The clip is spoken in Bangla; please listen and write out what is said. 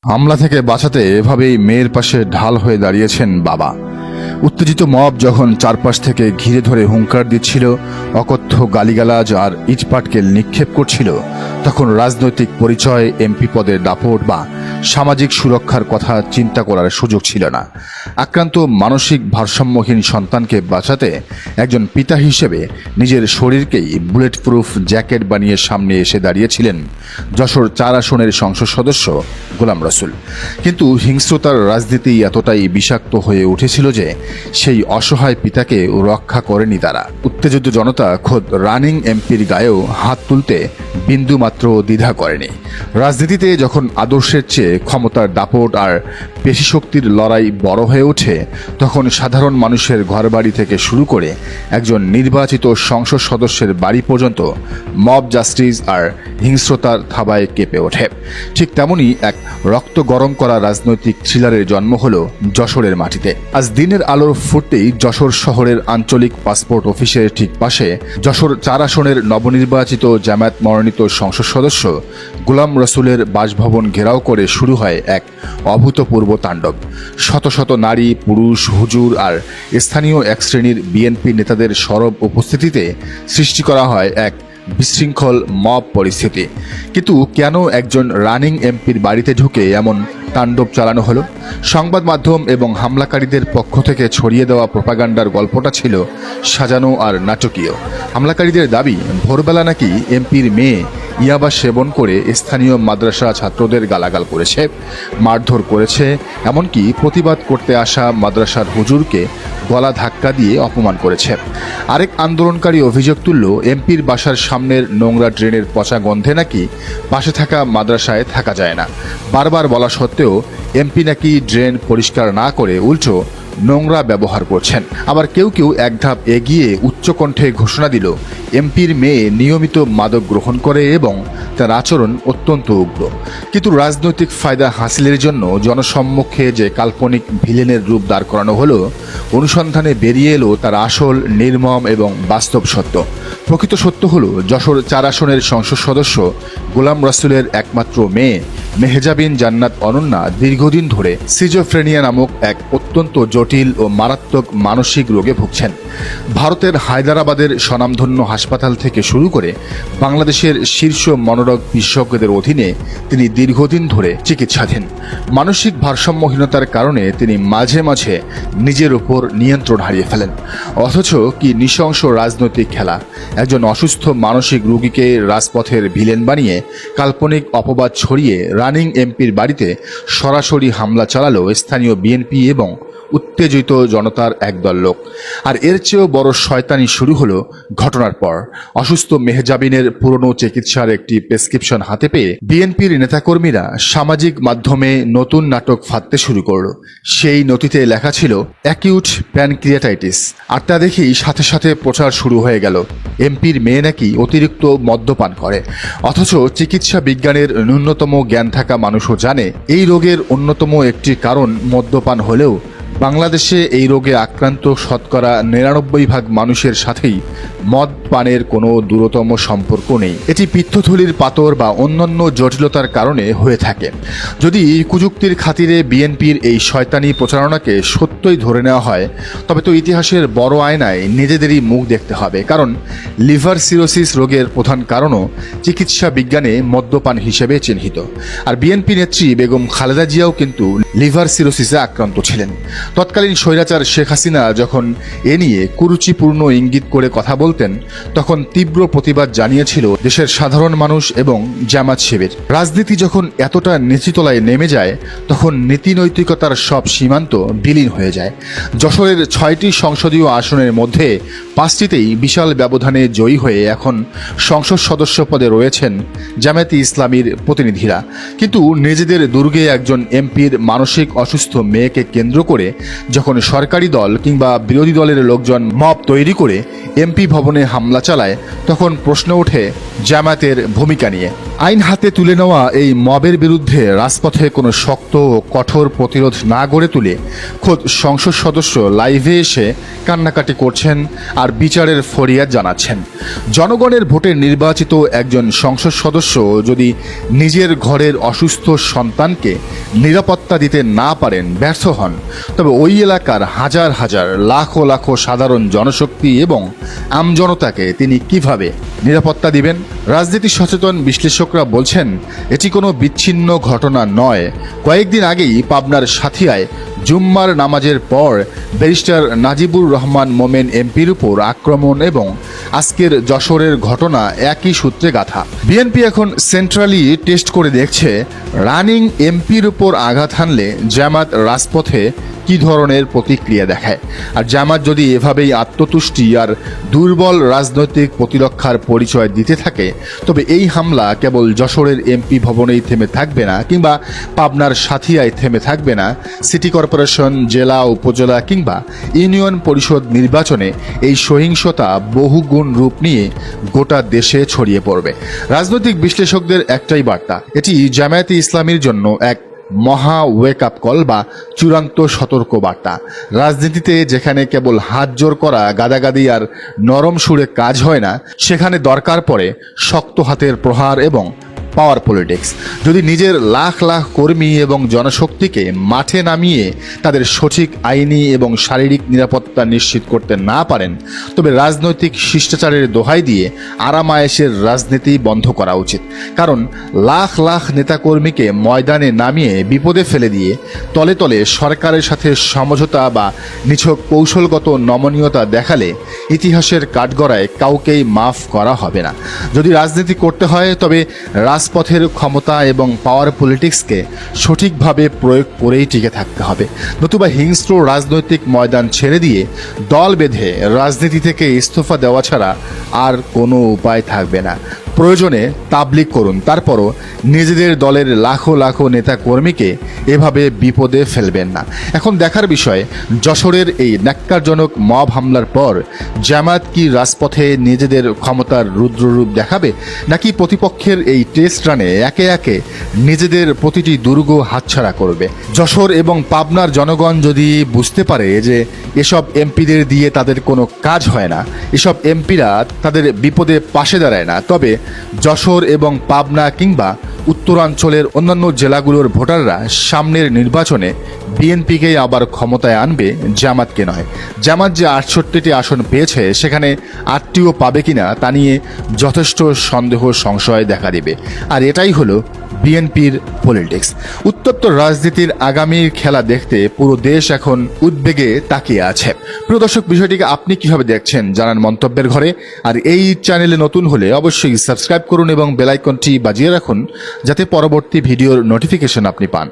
হামলা থেকে বাঁচাতে এভাবেই মেয়ের পাশে ঢাল হয়ে দাঁড়িয়েছেন বাবা। উত্তেজিত মব যখন চারপাশ থেকে ঘিরে ধরে হুঙ্কার দিচ্ছিল, অকথ্য গালিগালাজ আর ইটপাটকেল নিক্ষেপ করছিল, তখন রাজনৈতিক পরিচয়, এমপি পদের দাপট বা সামাজিক সুরক্ষার কথা চিন্তা করার সুযোগ ছিল না। আক্রান্ত মানসিক ভারসাম্যহীন সন্তানকে বাঁচাতে একজন পিতা হিসেবে নিজের শরীরকেই বুলেট প্রুফ জ্যাকেট বানিয়ে সামনে এসে দাঁড়িয়েছিলেন যশোর 4 আসনের সংসদ সদস্য গোলাম রসুল। কিন্তু হিংস্রতার রাজনীতি এতটাই বিষাক্ত হয়ে উঠেছিল যে সেই অসহায় পিতাকে রক্ষা করেনি তারা। উত্তেজিত জনতা খোদ রানিং এমপির গায়েও হাত তুলতে বিন্দুমাত্র দ্বিধা করেনি। রাজনীতিতে যখন আদর্শের চেয়ে ক্ষমতার দাপট আর পেশিশক্তির লড়াই বড় হয়ে ওঠে, তখন সাধারণ মানুষের ঘরবাড়ি থেকে শুরু করে একজন নির্বাচিত সংসদ সদস্যের বাড়ি পর্যন্ত মব জাস্টিস আর হিংস্রতার থাবায় কেঁপে ওঠে। ঠিক তেমনই এক রক্ত গরম করা রাজনৈতিক থ্রিলারের জন্ম হলো যশোরের মাটিতে। আজ দিনের আলোর ফুটতেই যশোর শহরের আঞ্চলিক পাসপোর্ট অফিসের ঠিক পাশে যশোর 4 আসনের নবনির্বাচিত জামায়াত মনোনীত সংসদ সদস্য গোলাম রসুলের বাসভবন ঘেরাও করে শুরু হয় এক অভূতপূর্ব তাণ্ডব। শত শত নারী, পুরুষ, হুজুর আর স্থানীয় এক শ্রেণীর বিএনপি নেতাদের সরব উপস্থিতিতে সৃষ্টি করা হয় এক বিশৃঙ্খল মব পরিস্থিতি। কিন্তু কেন একজন রানিং এমপির বাড়িতে ঢুকে এমন তাণ্ডব চালানো হলো? সংবাদ মাধ্যম এবং হামলাকারীদের পক্ষ থেকে ছড়িয়ে দেওয়া প্রোপাগান্ডার গল্পটা ছিল সাজানো আর নাটকীয়। হামলাকারীদের দাবি, ভোরবেলা নাকি এমপির মেয়ে ইয়াবা সেবন করে স্থানীয় মাদ্রাসা ছাত্রদের গালাগাল করেছে, মারধর করেছে, এমনকি প্রতিবাদ করতে আসা মাদ্রাসার হুজুরকে গলা ধাক্কা দিয়ে অপমান করেছে। আরেক আন্দোলনকারী অভিযোগ তুলল, এমপির বাসার সামনের নোংরা ড্রেনের পচা গন্ধে নাকি পাশে থাকা মাদ্রাসায় থাকা যায় না। বারবার বলা সত্ত্বেও এমপি নাকি ড্রেন পরিষ্কার না করে উল্টো নোংরা ব্যবহার করছেন। আবার কেউ কেউ এক ধাপ এগিয়ে উচ্চকণ্ঠে ঘোষণা দিল, এমপির মেয়ে নিয়মিত মাদক গ্রহণ করে এবং তার আচরণ অত্যন্ত উগ্র। কিন্তু রাজনৈতিক ফায়দা হাসিলের জন্য জনসম্মুখে যে কাল্পনিক ভিলেনের রূপ দাঁড় করানো হলো, অনুসন্ধানে বেরিয়ে এলো তার আসল, নির্মম এবং বাস্তব সত্য। প্রকৃত সত্য হলো, যশোর 4 আসনের সংসদ সদস্য গোলাম রসুলের একমাত্র মেয়ে মেহজাবিন জান্নাত অনন্যা দীর্ঘদিন ধরে সিজোফ্রেনিয়া নামক এক অত্যন্ত জটিল ও মারাত্মক মানসিক রোগে ভুগছেন। ভারতের হায়দ্রাবাদের স্বনামধন্য হাসপাতাল থেকে শুরু করে বাংলাদেশের শীর্ষ মনোরোগ বিশেষজ্ঞদের অধীনে তিনি দীর্ঘদিন ধরে চিকিৎসাধীন। মানসিক ভারসাম্যহীনতার কারণে তিনি মাঝে মাঝে নিজের উপর নিয়ন্ত্রণ হারিয়ে ফেলেন। অথচ কি নৃশংস রাজনৈতিক খেলা! একজন অসুস্থ মানসিক রোগীকে রাজপথের ভিলেন বানিয়ে কাল্পনিক অপবাদ ছড়িয়ে রানিং এমপির বাড়িতে সরাসরি হামলা চালালো স্থানীয় বিএনপি এবং উত্তেজিত জনতার একদল লোক। আর এর চেয়েও বড় শয়তানি শুরু হলো ঘটনার পর। অসুস্থ মেহজাবিনের পুরনো চিকিৎসার একটি প্রেসক্রিপশন হাতে পেয়ে বিএনপির নেতাকর্মীরা সামাজিক মাধ্যমে নতুন নাটক ফাঁদতে শুরু করলো। সেই নথিতে লেখা ছিল অ্যাকিউট প্যানক্রিয়াটাইটিস। আর তা দেখেই সাথে সাথে প্রচার শুরু হয়ে গেল, এমপির মেয়ে নাকি অতিরিক্ত মদ্যপান করে। অথচ চিকিৎসা বিজ্ঞানের ন্যূনতম জ্ঞান থাকা মানুষও জানে এই রোগের অন্যতম একটি কারণ মদ্যপান হলেও বাংলাদেশে এই রোগে আক্রান্ত শতকরা 99% মানুষের সাথেই মদ পানের কোনো দূরতম সম্পর্ক নেই। এটি পিত্তথলির পাতর বা অন্যান্য জটিলতার কারণে হয়ে থাকে। যদি কুযুক্তির খাতিরে বিএনপির এই শয়তানি প্রচারণাকে সত্যই ধরে নেওয়া হয়, তবে তো ইতিহাসের বড় আয়নায় নিজেদেরই মুখ দেখতে হবে। কারণ লিভার সিরোসিস রোগের প্রধান কারণও চিকিৎসা বিজ্ঞানে মদ্যপান হিসেবে চিহ্নিত। আর বিএনপি নেত্রী বেগম খালেদা জিয়াও কিন্তু লিভার সিরোসিসে আক্রান্ত ছিলেন। তৎকালীন স্বৈরাচার শেখ হাসিনা যখন এ নিয়ে কুরুচিপূর্ণ ইঙ্গিত করে কথা বলতেন, তখন তীব্র প্রতিবাদ জানিয়েছিল দেশের সাধারণ মানুষ এবং জামাত শিবির। রাজনীতি যখন এতটা নিচুতলায় নেমে যায়, তখন নীতিনৈতিকতার সব সীমান্ত বিলীন হয়ে যায়। যশোরের 6টি সংসদীয় আসনের মধ্যে 5টিতেই বিশাল ব্যবধানে জয়ী হয়ে এখন সংসদ সদস্য পদে রয়েছেন জামায়াতে ইসলামীর প্রতিনিধিরা। কিন্তু নিজেদের দুর্গে একজন এমপির মানসিক অসুস্থ মেয়েকে কেন্দ্র করে যখন সরকারি দল কিংবা বিরোধী দলের লোকজন মব তৈরি করে এমপি ভবনে হামলা চালায়, তখন প্রশ্ন ওঠে জামায়াতের ভূমিকা নিয়ে। আইন হাতে তুলে নেওয়া এই মবের বিরুদ্ধে রাজপথে কোনো শক্ত ও কঠোর প্রতিরোধ না গড়ে তুলে খোদ সংসদ সদস্য লাইভে এসে কান্নাকাটি করছেন আর বিচারের ফরিয়াদ জানাচ্ছেন। জনগণের ভোটে নির্বাচিত একজন সংসদ সদস্য যদি নিজের ঘরের অসুস্থ সন্তানকে নিরাপত্তা দিতে না পারেন, ব্যর্থ হন, তবে ওই এলাকার হাজার হাজার লাখো লাখো সাধারণ জনশক্তি এবং আমজনতাকে তিনি কিভাবে নিরাপত্তা দিবেন? রাজনীতি সচেতন বিশ্লেষকরা বলছেন এটি কোনো বিচ্ছিন্ন ঘটনা নয়। কয়েকদিন আগেই পাবনার সাথিয়ায় জুম্মার নামাজের পর ব্যারিস্টার নাজিবুর রহমান মোমেন এমপির উপর আক্রমণ এবং আজকের যশোরের ঘটনা একই সূত্রে গাঁথা। বিএনপি এখন সেন্ট্রালি টেস্ট করে দেখছে রানিং এমপির উপর আঘাত হানলে জামাত রাজপথে কি ধরনের প্রতিক্রিয়া দেখায়। আর জামাত যদি এভাবেই আত্মতুষ্টি আর দুর্বল রাজনৈতিক প্রতিরক্ষার পরিচয় দিতে থাকে, তবে এই হামলা কেবল যশোরের এমপি ভবনেই থেমে থাকবে না, কিংবা পাবনার সাথিয়ায় থেমে থাকবে না। সিটি কর্পোরেশন, জেলা, উপজেলা কিংবা ইউনিয়ন পরিষদ নির্বাচনে এই সহিংসতা বহুগুণ রূপ নিয়ে গোটা দেশে ছড়িয়ে পড়বে। রাজনৈতিক বিশ্লেষকদের একটাই বার্তা, এটি জামায়াতে ইসলামীর জন্য এক মহা ওয়েক আপ কল বা চূড়ান্ত সতর্ক বার্তা। রাজনীতিতে যেখানে কেবল হাত জোর করা, গাদাগাদি আর নরম সুরে কাজ হয় না, সেখানে দরকার পড়ে শক্ত হাতের প্রহার এবং পাওয়ার পলিটিক্স। যদি নিজের লাখ লাখ কর্মী এবং জনশক্তিকে মাঠে নামিয়ে তাদের সঠিক আইনি এবং শারীরিক নিরাপত্তা নিশ্চিত করতে না পারেন, তবে রাজনৈতিক শিষ্টাচারের দোহাই দিয়ে আরামায়েশের রাজনীতি বন্ধ করা উচিত। কারণ লাখ লাখ নেতাকর্মীকে ময়দানে নামিয়ে বিপদে ফেলে দিয়ে তলে তলে সরকারের সাথে সমঝোতা বা নিছক কৌশলগত নমনীয়তা দেখালে ইতিহাসের কাঠগড়ায় কাউকেই মাফ করা হবে না। যদি রাজনীতি করতে হয়, তবে রাজপথের ক্ষমতা এবং পাওয়ার পলিটিক্সকে সঠিকভাবে প্রয়োগ করেই টিকে থাকতে হবে। নতুবা হিংস্র রাজনৈতিক ময়দান ছেড়ে দিয়ে দল বেঁধে রাজনীতি থেকে ইস্তফা দেওয়া ছাড়া আর কোনো উপায় থাকবে না। প্রয়োজনে তাবলিগ করুন, তারপরও নিজেদের দলের লাখো লাখো নেতা কর্মীকে এভাবে বিপদে ফেলবেন না। এখন দেখার বিষয়, যশোরের এই ন্যাক্কারজনক মব হামলার পর জামায়াত কি রাজপথে নিজেদের ক্ষমতার রুদ্ররূপ দেখাবে, নাকি প্রতিপক্ষের এই টেস্ট রানে একে একে নিজেদের প্রতিটি দুর্গ হাতছাড়া করবে? যশোর এবং পাবনার জনগণ যদি বুঝতে পারে যে এসব এমপিদের দিয়ে তাদের কোনো কাজ হয় না, এসব এমপিরা তাদের বিপদে পাশে দাঁড়ায় না, তবে যশোর এবং পাবনা কিংবা উত্তরাঞ্চলের অন্যান্য জেলাগুলোর ভোটাররা সামনের নির্বাচনে বিএনপিকেই আবার ক্ষমতায় আনবে, জামাতকে নয়। জামাত যে 68টি আসন পেয়েছে, সেখানে 8টিও পাবে কিনা তা নিয়ে যথেষ্ট সন্দেহ সংশয় দেখা দেবে। আর এটাই হলো বিএনপির পলিটিক্স। উত্তপ্ত রাজনীতির আগামীর খেলা দেখতে পুরো দেশ এখন উদ্বেগে তাকিয়ে আছে। প্রিয় দর্শক, বিষয়টিকে আপনি কিভাবে দেখছেন জানান মন্তব্যের ঘরে। আর এই চ্যানেলে নতুন হলে অবশ্যই সাবস্ক্রাইব করুন এবং বেল আইকনটি বাজিয়ে রাখুন, যাতে পরবর্তী ভিডিওর নোটিফিকেশন আপনি পান।